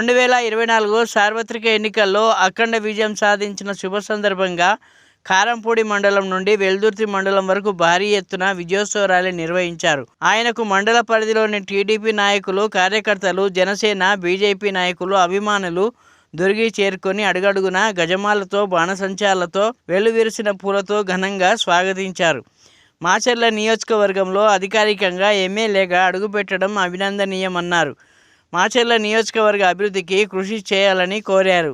2024 సార్వత్రిక ఎన్నికల్లో అఖండ విజయం సాధించిన శుభ సందర్భంగా కారంపూడి మండలం నుండి వెల్దుర్తి మండలం వరకు భారీ ఎత్తున విజయోత్సవ ర్యాలీ నిర్వహించారు. ఆయనకు మండల పరిధిలోని టీడీపీ నాయకులు, కార్యకర్తలు, జనసేన, బీజేపీ నాయకులు, అభిమానులు దొరికి చేరుకొని అడుగడుగున గజమాలతో, బాణసంచాలతో, వెల్లువిరిసిన పూలతో ఘనంగా స్వాగతించారు. మాచర్ల నియోజకవర్గంలో అధికారికంగా ఎమ్మెల్యేగా అడుగుపెట్టడం అభినందనీయమన్నారు. మాచర్ల నియోజకవర్గ అభివృద్ధికి కృషి చేయాలని కోరారు.